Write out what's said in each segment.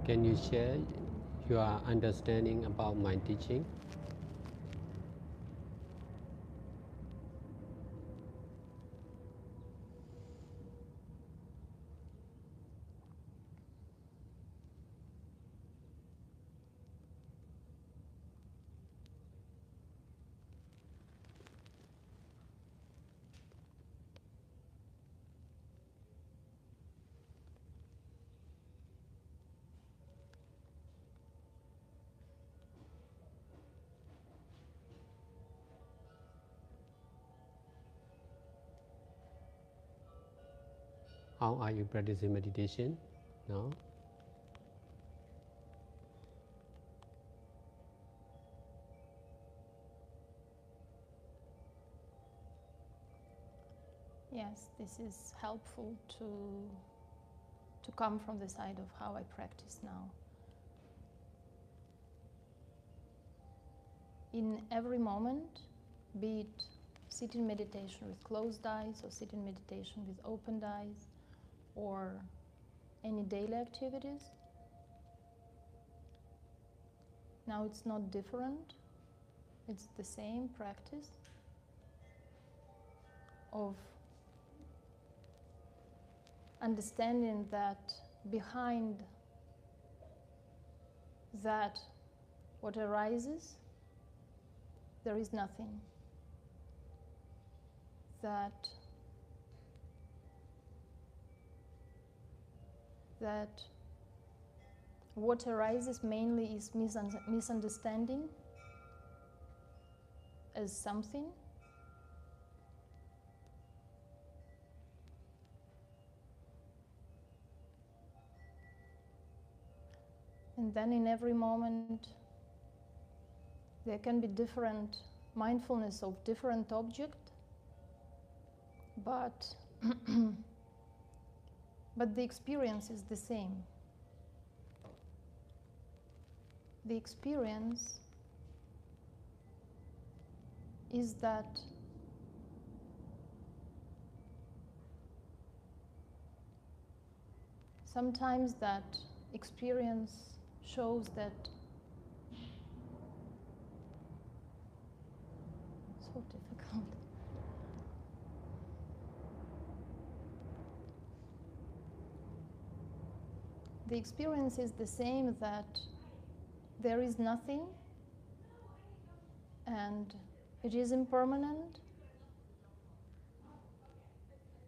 Can you share your understanding about my teaching? How are you practicing meditation now? Yes, this is helpful to come from the side of how I practice now. In every moment, be it sitting meditation with closed eyes or sitting meditation with opened eyes or any daily activities, now it's not different, it's the same practice of understanding that behind that what arises, there is nothing. That what arises mainly is misunderstanding as something, and then in every moment there can be different mindfulness of different object, but but the experience is the same. The experience is that sometimes that experience shows that so difficult. The experience is the same, that there is nothing and it is impermanent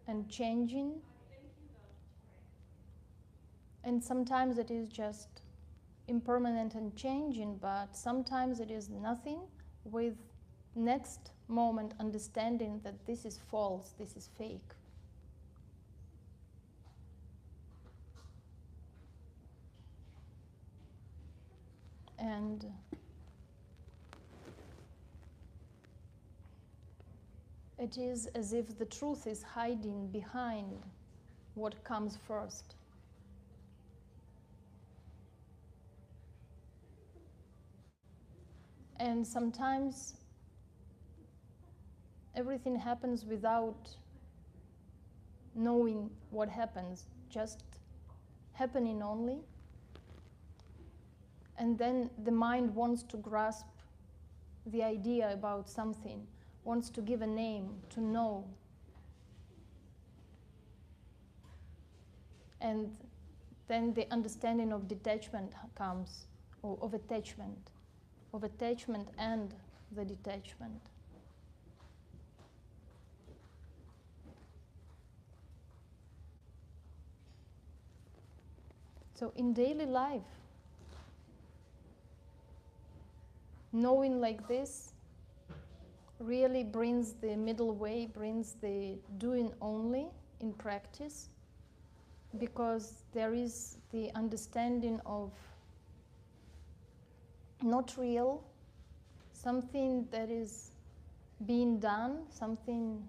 and changing, and sometimes it is just impermanent and changing, but sometimes it is nothing, with next moment understanding that this is false, this is fake. And it is as if the truth is hiding behind what comes first. And sometimes everything happens without knowing what happens, just happening only. And then the mind wants to grasp the idea about something, wants to give a name, to know. And then the understanding of detachment comes, or of attachment and the detachment. So in daily life, knowing like this really brings the middle way, brings the doing only in practice, because there is the understanding of not real, something that is being done, something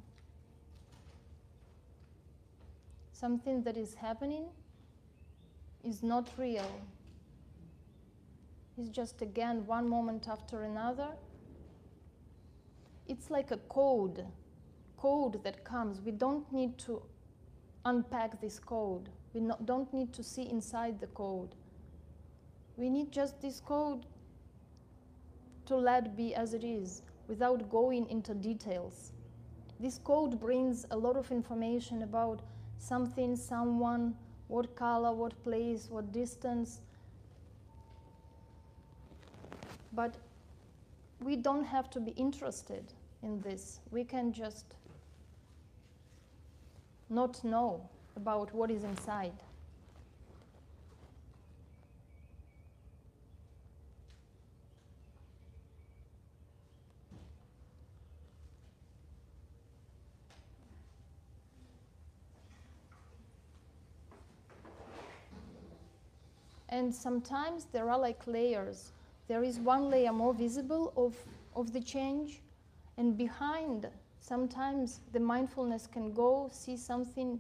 that is happening is not real. It's just, again, one moment after another. It's like a code that comes. We don't need to unpack this code. We don't need to see inside the code. We need just this code to let be as it is, without going into details. This code brings a lot of information about something, someone, what color, what place, what distance. But we don't have to be interested in this. We can just not know about what is inside. And sometimes there are like layers. There is one layer more visible of the change, and behind, sometimes the mindfulness can go see something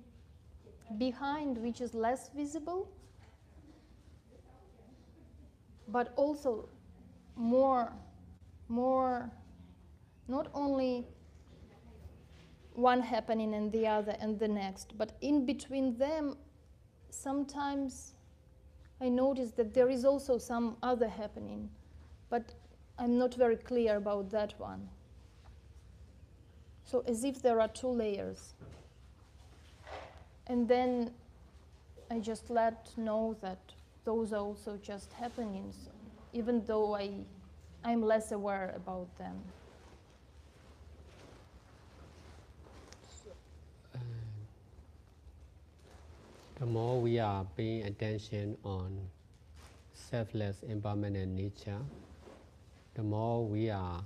behind which is less visible, but also more, not only one happening and the other and the next, but in between them, sometimes I notice that there is also some other happening, but I'm not very clear about that one. So as if there are two layers. And then I just let know that those are also just happenings, even though I'm less aware about them. The more we are paying attention on selfless impermanent nature, the more we are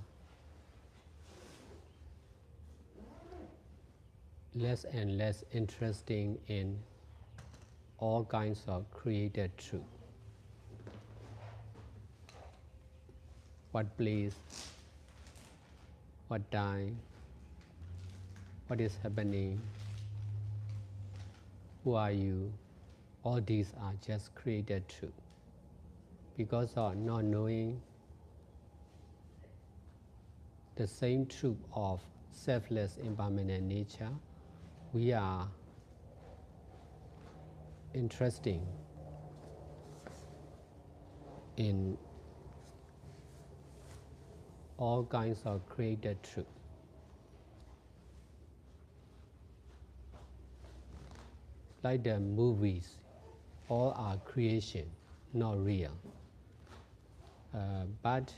less and less interested in all kinds of created truth. What place, what time, what is happening, who are you? All these are just created truth. Because of not knowing the same truth of selfless impermanent nature, we are interested in all kinds of created truth. Like the movies, all are creation, not real. But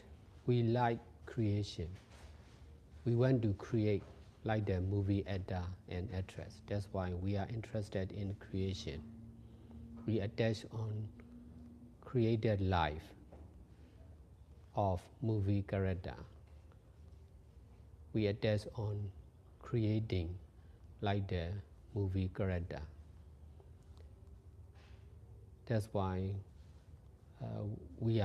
we like creation. We want to create like the movie actor and actress. That's why we are interested in creation. We attach on created life of movie character. We attach on creating like the movie character. That's why we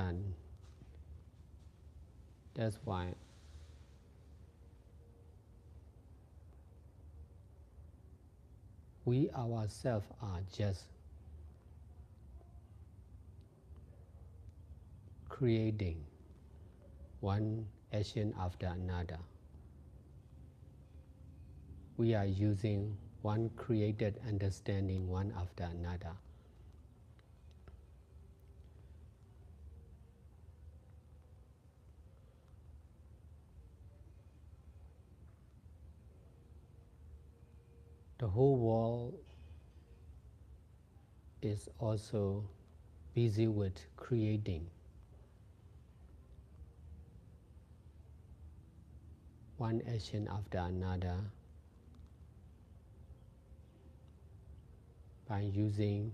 ourselves are just creating one action after another. We are using one created understanding one after another. The whole world is also busy with creating one action after another by using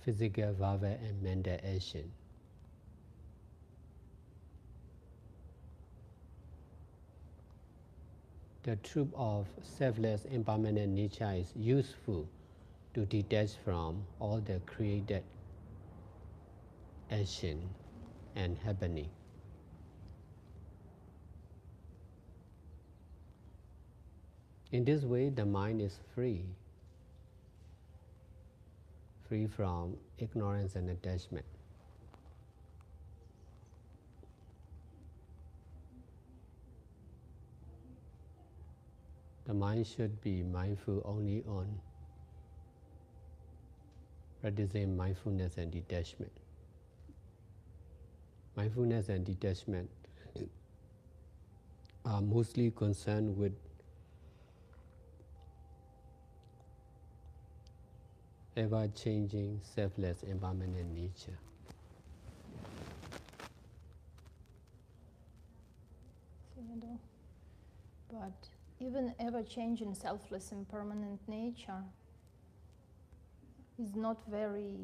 physical, verbal, and mental action. The truth of selfless impermanent nature is useful to detach from all the created action and happening. In this way, the mind is free from ignorance and attachment. The mind should be mindful only on practicing mindfulness and detachment. mindfulness and detachment are mostly concerned with ever-changing, selfless, impermanent nature. Sayadaw. But even ever-changing, selfless, impermanent nature is not very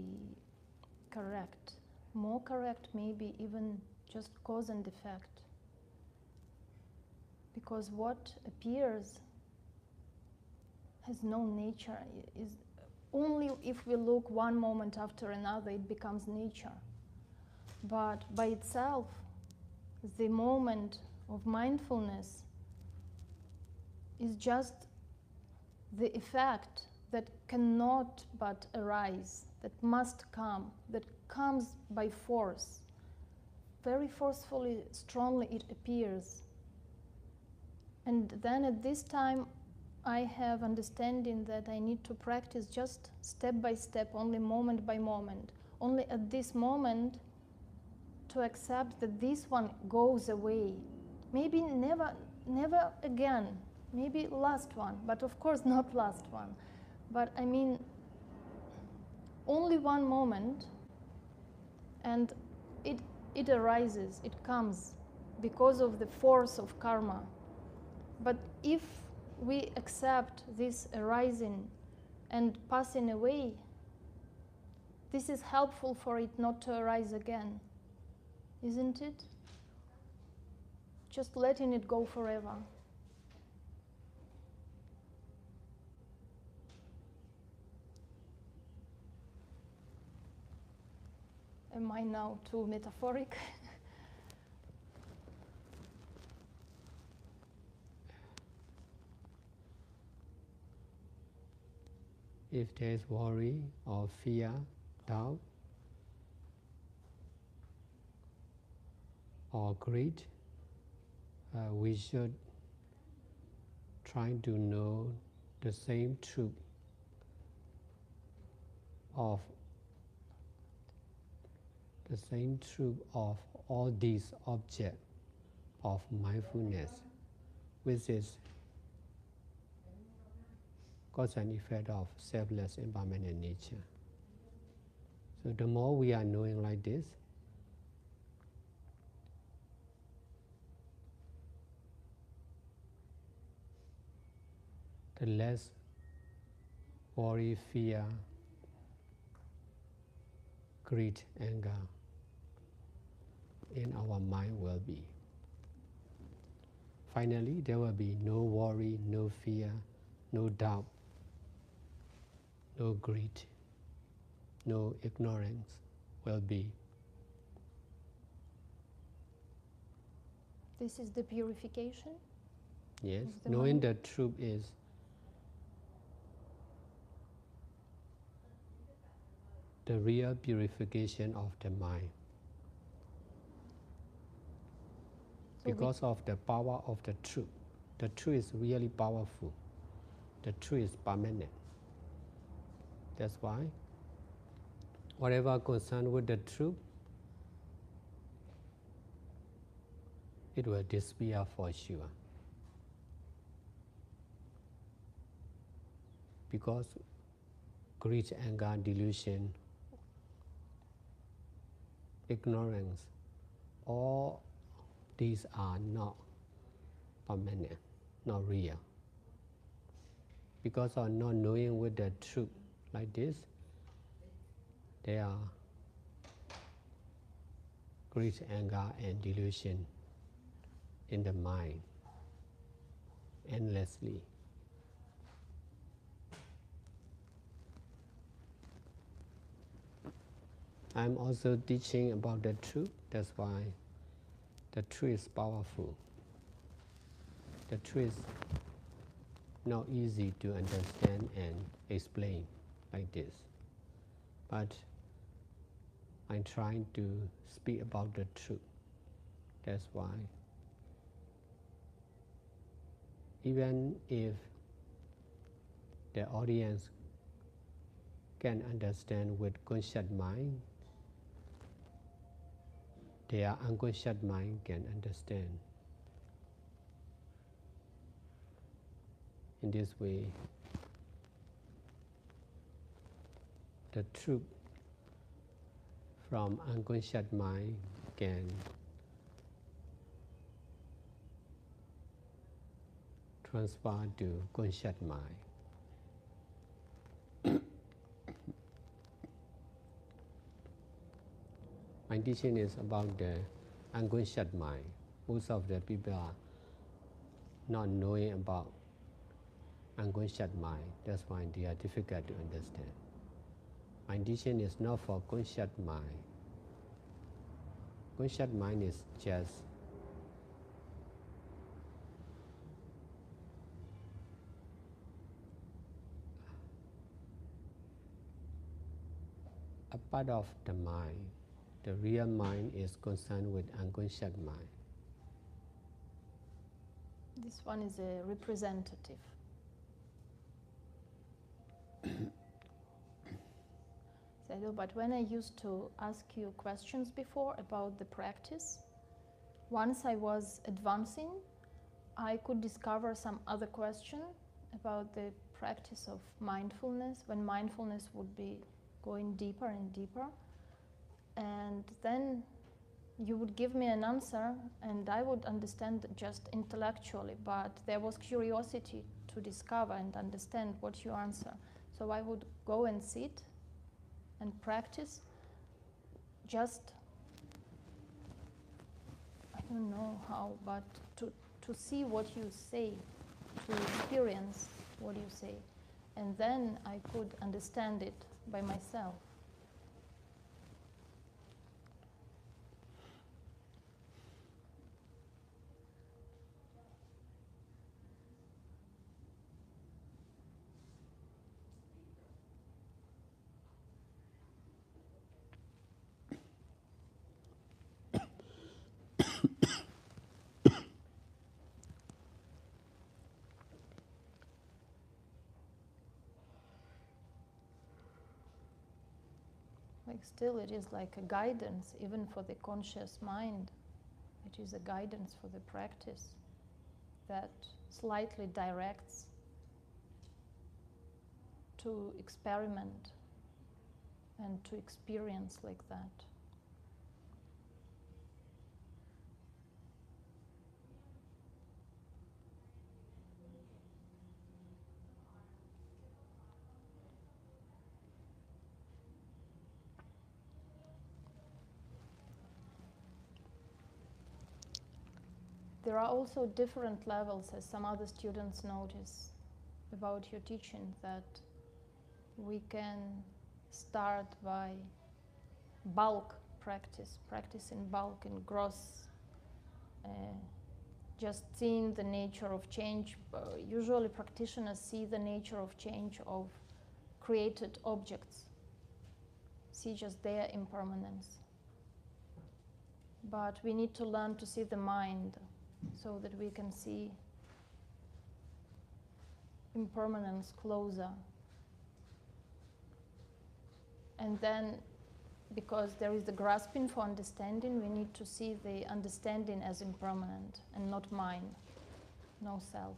correct. More correct, maybe even just cause and effect. Because what appears has no nature. Is only if we look one moment after another, it becomes nature. But by itself, the moment of mindfulness is just the effect that cannot but arise, that must come, that comes by force. Very forcefully, strongly it appears. And then at this time, I have understanding that I need to practice just step by step, only moment by moment. Only at this moment to accept that this one goes away. Maybe never again. Maybe last one, but of course not last one. But I mean, only one moment, and it arises, it comes because of the force of karma. But if we accept this arising and passing away, this is helpful for it not to arise again, isn't it? Just letting it go forever. Am I now too metaphoric? If there is worry or fear, doubt, or greed, we should try to know the same truth of all these objects of mindfulness, which is cause and effect of selfless impermanent nature. So the more we are knowing like this, the less worry, fear, greed, anger in our mind will be. Finally, there will be no worry, no fear, no doubt, no greed, no ignorance will be. This is the purification? Yes, the knowing mind? the truth is the real purification of the mind. So because of the power of the truth. The truth is really powerful. The truth is permanent. That's why whatever concerned with the truth, it will disappear for sure. Because greed, anger, delusion, ignorance, all these are not permanent, not real. Because of not knowing with the truth like this, there are greed, anger, and delusion in the mind endlessly. I'm also teaching about the truth. That's why the truth is powerful. The truth is not easy to understand and explain like this. But I'm trying to speak about the truth. That's why even if the audience can understand with conscious mind, their unconscious mind can understand. In this way, the truth from unconscious mind can transfer to conscious mind. My teaching is about the unconscious mind. Most of the people are not knowing about unconscious mind. That's why they are difficult to understand. My teaching is not for conscious mind. Conscious mind is just a part of the mind. The real mind is concerned with unconscious mind. This one is a representative. Sayadaw, but when I used to ask you questions before about the practice, once I was advancing, I could discover some other question about the practice of mindfulness, when mindfulness would be going deeper and deeper. And then you would give me an answer and I would understand just intellectually, but there was curiosity to discover and understand what you answer. So I would go and sit and practice just, I don't know how, but to see what you say, to experience what you say. And then I could understand it by myself. Like still it is like a guidance, even for the conscious mind. It is a guidance for the practice that slightly directs to experiment and to experience like that. There are also different levels, as some other students notice about your teaching, that we can start by bulk practice in bulk, in gross, just seeing the nature of change. Usually practitioners see the nature of change of created objects, see just their impermanence. But we need to learn to see the mind so that we can see impermanence closer. And then, because there is the grasping for understanding, we need to see the understanding as impermanent and not mine, no self.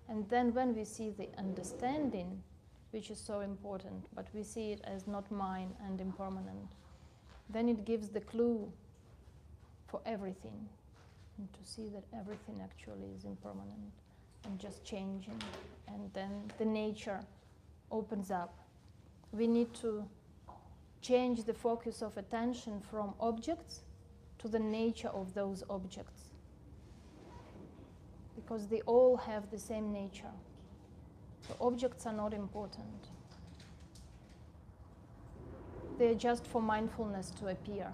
And then when we see the understanding, which is so important, but we see it as not mine and impermanent, then it gives the clue for everything, and to see that everything actually is impermanent and just changing. And then the nature opens up. We need to change the focus of attention from objects to the nature of those objects, because they all have the same nature. The objects are not important. They're just for mindfulness to appear.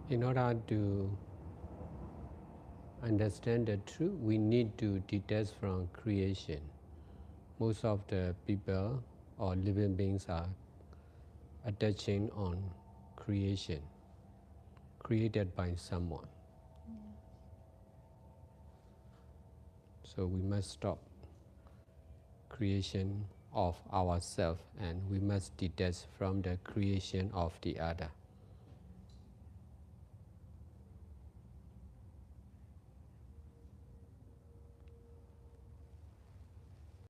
In order to understand the truth, we need to detach from creation. Most of the people or living beings are attaching on creation. created by someone. So we must stop creation of ourselves and we must detach from the creation of the other.